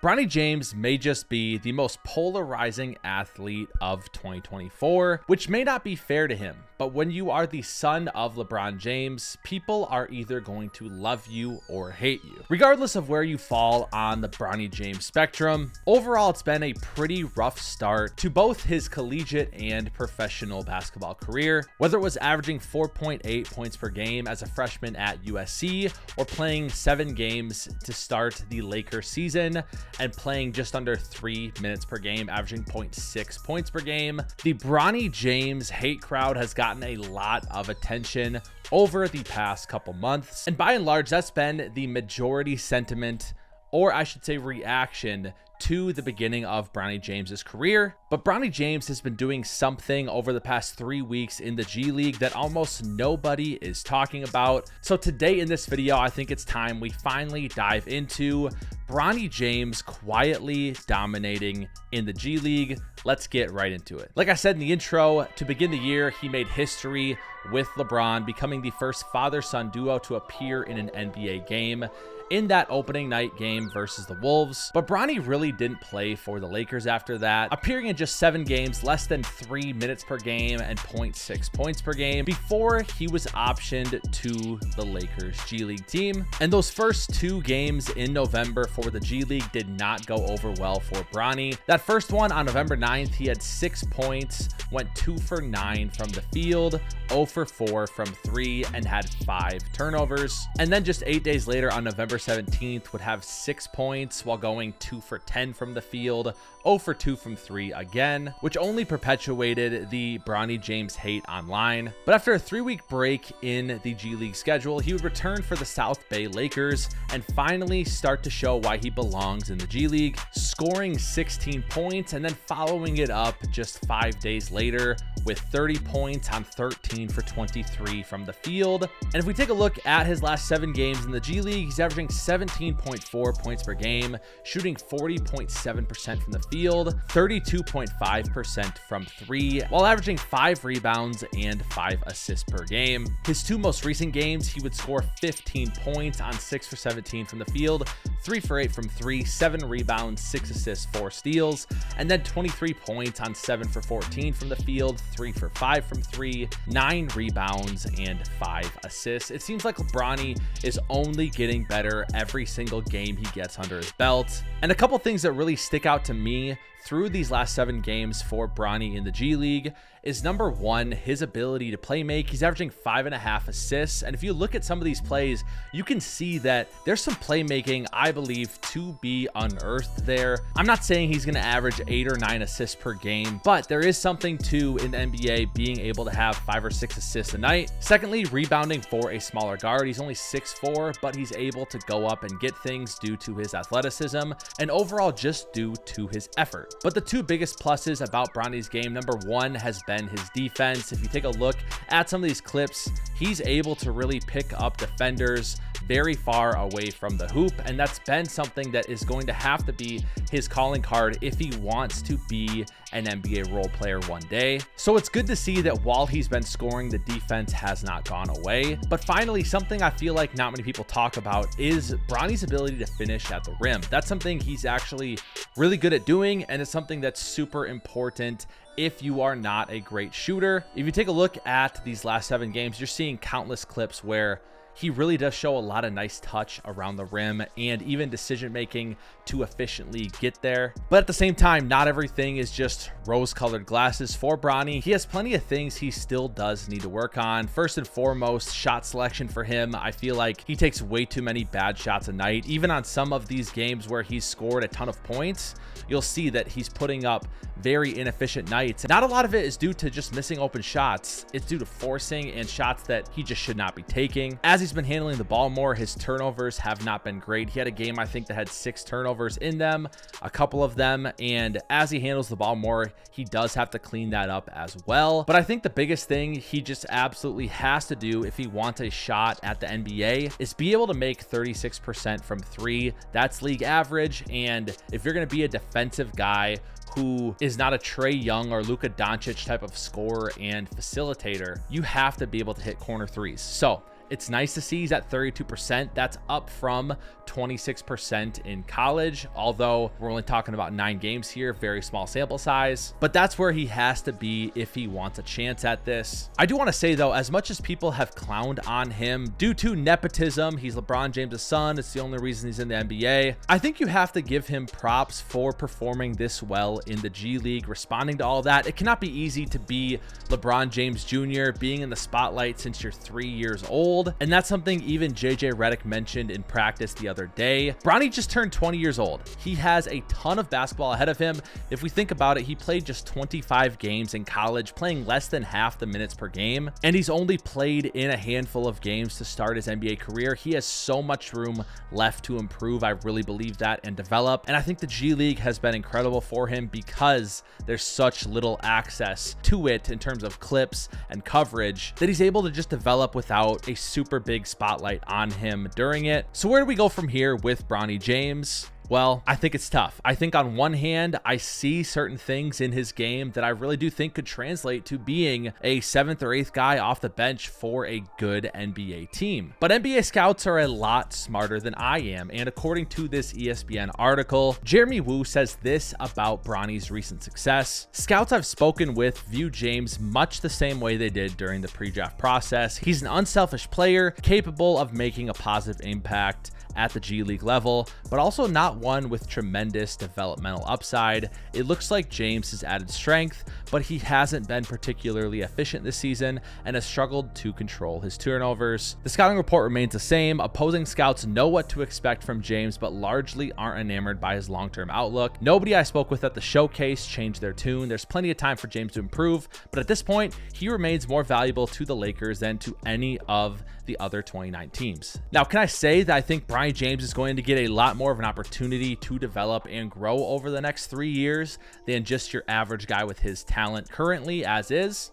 Bronny James may just be the most polarizing athlete of 2024, which may not be fair to him, but when you are the son of LeBron James, people are either going to love you or hate you. Regardless of where you fall on the Bronny James spectrum, overall it's been a pretty rough start to both his collegiate and professional basketball career, whether it was averaging 4.8 points per game as a freshman at USC or playing 7 games to start the Lakers season and playing just under 3 minutes per game, averaging 0.6 points per game. The Bronny James hate crowd has gotten a lot of attention over the past couple months, and by and large that's been the majority sentiment, or I should say reaction, to the beginning of Bronny James's career. But Bronny James has been doing something over the past 3 weeks in the G League that almost nobody is talking about. So today in this video, I think it's time we finally dive into Bronny James quietly dominating in the G League. Let's get right into it. Like I said in the intro, to begin the year, he made history with LeBron, becoming the first father-son duo to appear in an NBA game in that opening night game versus the Wolves. But Bronny really didn't play for the Lakers after that, appearing in just 7 games, less than 3 minutes per game and 0.6 points per game before he was optioned to the Lakers G League team. And those first 2 games in November for the G League did not go over well for Bronny. That first one on November 9th, he had 6 points, went 2 for 9 from the field, 0 for 4 from 3, and had 5 turnovers. And then just 8 days later on November 17th would have 6 points while going 2 for 10 from the field, 0 for 2 from 3 again, which only perpetuated the Bronny James hate online. But after a 3-week break in the G League schedule, he would return for the South Bay Lakers and finally start to show why he belongs in the G League, scoring 16 points and then following it up just 5 days later with 30 points on 13 for 23 from the field. And if we take a look at his last 7 games in the G League, he's averaging 17.4 points per game, shooting 40.7% from the field, 32.5% from 3, while averaging 5 rebounds and 5 assists per game. His 2 most recent games, he would score 15 points on 6 for 17 from the field, 3 for 8 from 3, 7 rebounds, 6 assists, 4 steals, and then 23 points on 7 for 14 from the field, 3 for 5 from 3, 9 rebounds, and 5 assists. It seems like Bronny is only getting better every single game he gets under his belt. And a couple things that really stick out to me through these last 7 games for Bronny in the G League is number 1, his ability to play make. He's averaging 5.5 assists. And if you look at some of these plays, you can see that there's some playmaking, I believe, to be unearthed there. I'm not saying he's going to average 8 or 9 assists per game, but there is something to in the NBA being able to have 5 or 6 assists a night. Secondly, rebounding for a smaller guard. He's only 6'4", but he's able to go up and get things due to his athleticism and overall just due to his effort. But the 2 biggest pluses about Bronny's game, number 1 has been his defense. If you take a look at some of these clips, he's able to really pick up defenders very far away from the hoop, and that's been something that is going to have to be his calling card if he wants to be an NBA role player one day. So it's good to see that while he's been scoring, the defense has not gone away. But finally, something I feel like not many people talk about is Bronny's ability to finish at the rim. That's something he's actually really good at doing, and it's something that's super important if you are not a great shooter. If you take a look at these last 7 games, you're seeing countless clips where he really does show a lot of nice touch around the rim and even decision making to efficiently get there. But at the same time, not everything is just rose-colored glasses for Bronny. He has plenty of things he still does need to work on. First and foremost, shot selection for him. I feel like he takes way too many bad shots a night. Even on some of these games where he's scored a ton of points, you'll see that he's putting up very inefficient nights. Not a lot of it is due to just missing open shots. It's due to forcing and shots that he just should not be taking. As he's been handling the ball more, his turnovers have not been great. He had a game, I think, that had 6 turnovers in them, a couple of them, and as he handles the ball more, he does have to clean that up as well. But I think the biggest thing he just absolutely has to do if he wants a shot at the NBA is be able to make 36% from 3. That's league average, and if you're going to be a defensive guy who is not a Trae Young or Luka Doncic type of scorer and facilitator, you have to be able to hit corner threes. So It's nice to see he's at 32%. That's up from 26% in college, although we're only talking about 9 games here, very small sample size, but that's where he has to be if he wants a chance at this. I do want to say though, as much as people have clowned on him due to nepotism, he's LeBron James' son, it's the only reason he's in the NBA, I think you have to give him props for performing this well in the G League, responding to all that. It cannot be easy to be LeBron James Jr., being in the spotlight since you're 3 years old, and that's something even JJ Redick mentioned in practice the other day. Bronny just turned 20 years old. He has a ton of basketball ahead of him. If we think about it, he played just 25 games in college, playing less than half the minutes per game, and he's only played in a handful of games to start his NBA career. He has so much room left to improve. I really believe that and develop, and I think the G League has been incredible for him because there's such little access to it in terms of clips and coverage that he's able to just develop without a super big spotlight on him during it. So where do we go from here with Bronny James? Well, I think it's tough. I think on one hand, I see certain things in his game that I really do think could translate to being a 7th or 8th guy off the bench for a good NBA team. But NBA scouts are a lot smarter than I am. And according to this ESPN article, Jeremy Woo says this about Bronny's recent success. Scouts I've spoken with view James much the same way they did during the pre-draft process. He's an unselfish player, capable of making a positive impact at the G League level, but also not one with tremendous developmental upside. It looks like James has added strength, but he hasn't been particularly efficient this season and has struggled to control his turnovers. The scouting report remains the same. Opposing scouts know what to expect from James, but largely aren't enamored by his long-term outlook. Nobody I spoke with at the showcase changed their tune. There's plenty of time for James to improve, but at this point, he remains more valuable to the Lakers than to any of the other 29 teams. Now, can I say that I think Bronny James is going to get a lot more of an opportunity to develop and grow over the next 3 years than just your average guy with his talent currently as is?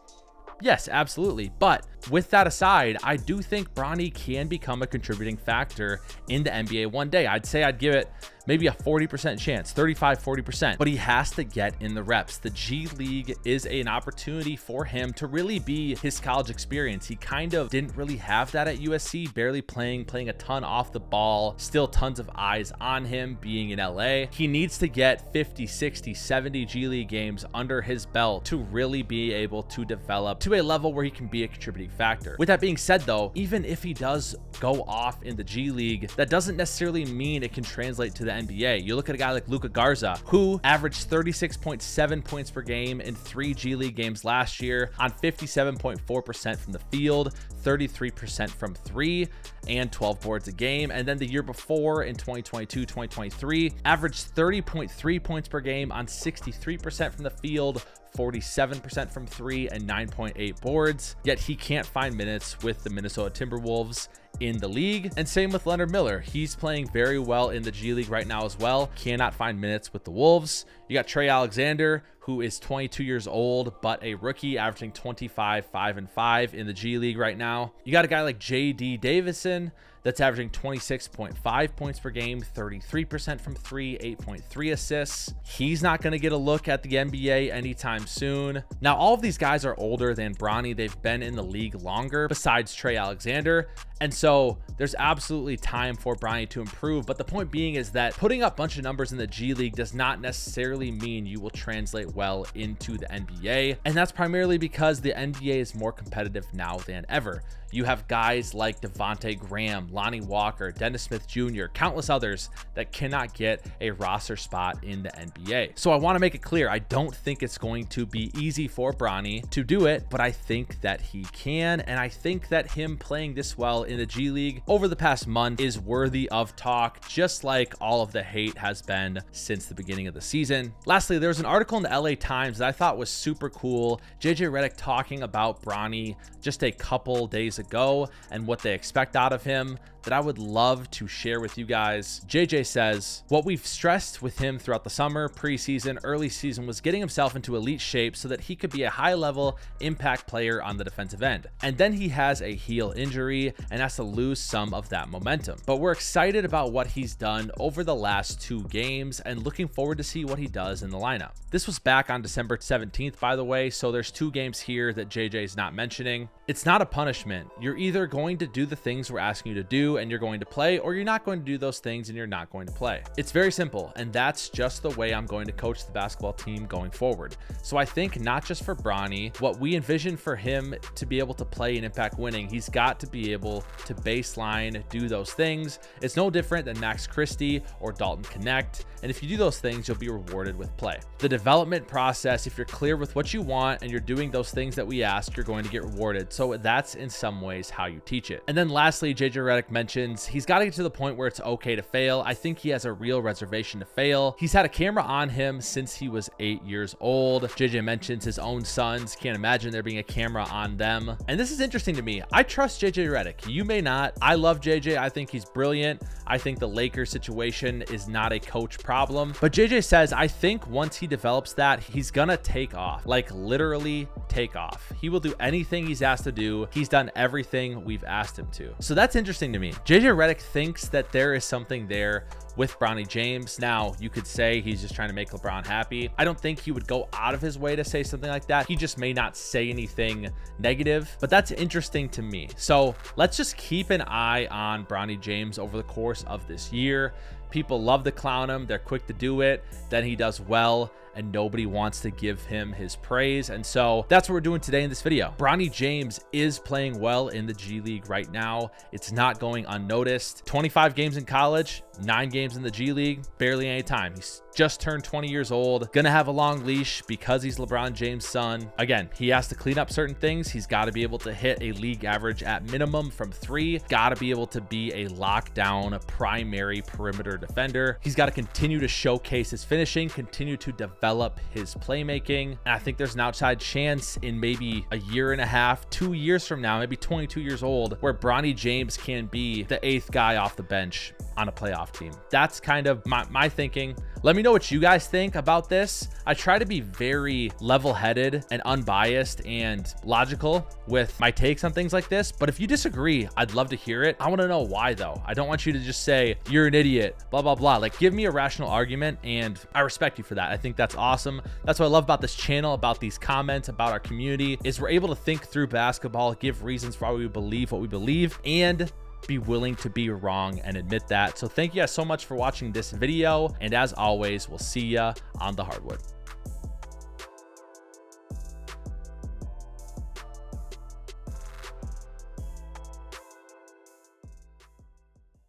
Yes, absolutely. But with that aside, I do think Bronny can become a contributing factor in the NBA one day. I'd say I'd give it maybe a 40% chance, 35-40%, but he has to get in the reps. The G League is an opportunity for him to really be his college experience. He kind of didn't really have that at USC, barely playing a ton off the ball, still tons of eyes on him being in LA. He needs to get 50, 60, 70 G League games under his belt to really be able to develop to a level where he can be a contributing factor. With that being said though, even if he does go off in the G League, that doesn't necessarily mean it can translate to the NBA. You look at a guy like Luka Garza, who averaged 36.7 points per game in 3 G League games last year on 57.4% from the field, 33% from 3, and 12 boards a game. And then the year before in 2022-2023, averaged 30.3 points per game on 63% from the field, 47% from 3, and 9.8 boards. Yet he can't find minutes with the Minnesota Timberwolves in the league. And same with Leonard Miller. He's playing very well in the G League right now as well. Cannot find minutes with the Wolves. You got Trey Alexander, who is 22 years old, but a rookie, averaging 25, 5, and 5 in the G League right now. You got a guy like J.D. Davison that's averaging 26.5 points per game, 33% from 3, 8.3 assists. He's not going to get a look at the NBA anytime soon. Now, all of these guys are older than Bronny. They've been in the league longer, besides Trey Alexander. And so there's absolutely time for Bronny to improve. But the point being is that putting up a bunch of numbers in the G League does not necessarily mean you will translate well into the NBA. And that's primarily because the NBA is more competitive now than ever. You have guys like Devontae Graham, Lonnie Walker, Dennis Smith Jr., countless others that cannot get a roster spot in the NBA. So I want to make it clear, I don't think it's going to be easy for Bronny to do it, but I think that he can. And I think that him playing this well in the G League over the past month is worthy of talk, just like all of the hate has been since the beginning of the season. Lastly, there was an article in the LA Times that I thought was super cool. JJ Redick talking about Bronny just a couple days ago and what they expect out of him. that I would love to share with you guys. JJ says, what we've stressed with him throughout the summer, preseason, early season was getting himself into elite shape so that he could be a high-level impact player on the defensive end. And then he has a heel injury and has to lose some of that momentum. But we're excited about what he's done over the last 2 games and looking forward to see what he does in the lineup. This was back on December 17th, by the way, so there's 2 games here that JJ's not mentioning. It's not a punishment. You're either going to do the things we're asking you to do and you're going to play, or you're not going to do those things and you're not going to play. It's very simple, and that's just the way I'm going to coach the basketball team going forward. So I think not just for Bronny, what we envision for him to be able to play in impact winning, he's got to be able to baseline, do those things. It's no different than Max Christie or Dalton Connect, and if you do those things, you'll be rewarded with play. The development process, if you're clear with what you want and you're doing those things that we ask, you're going to get rewarded. So that's in some ways how you teach it. And then lastly, JJ Redick mentions he's got to get to the point where it's okay to fail. I think he has a real reservation to fail. He's had a camera on him since he was 8 years old. JJ mentions his own sons. Can't imagine there being a camera on them. And this is interesting to me. I trust JJ Redick. You may not. I love JJ. I think he's brilliant. I think the Lakers situation is not a coach problem. But JJ says, I think once he develops that, he's gonna take off. Like literally take off. He will do anything he's asked to do. He's done everything we've asked him to. So that's interesting to me. JJ Redick thinks that there is something there with Bronny James. Now, you could say he's just trying to make LeBron happy. I don't think he would go out of his way to say something like that. He just may not say anything negative, but that's interesting to me. So let's just keep an eye on Bronny James over the course of this year. People love to clown him. They're quick to do it. Then he does well, and nobody wants to give him his praise. And so that's what we're doing today in this video. Bronny James is playing well in the G League right now. It's not going unnoticed. 25 games in college, 9 games in the G League, barely any time. He's just turned 20 years old, gonna have a long leash because he's LeBron James' son. Again, he has to clean up certain things. He's got to be able to hit a league average at minimum from 3, got to be able to be a lockdown primary perimeter defender. He's got to continue to showcase his finishing, continue to develop his playmaking. And I think there's an outside chance in maybe a year and a half, 2 years from now, maybe 22 years old, where Bronny James can be the 8th guy off the bench on a playoff team. That's kind of my thinking. Let me know what you guys think about this. I try to be very level-headed and unbiased and logical with my takes on things like this, but if you disagree, I'd love to hear it. I want to know why though. I don't want you to just say you're an idiot, blah blah blah. Like, give me a rational argument, and I respect you for that. I think that's awesome. That's what I love about this channel, about these comments, about our community, is we're able to think through basketball, give reasons for why we believe what we believe, and be willing to be wrong and admit that. So thank you guys so much for watching this video, and as always, we'll see ya on the hardwood.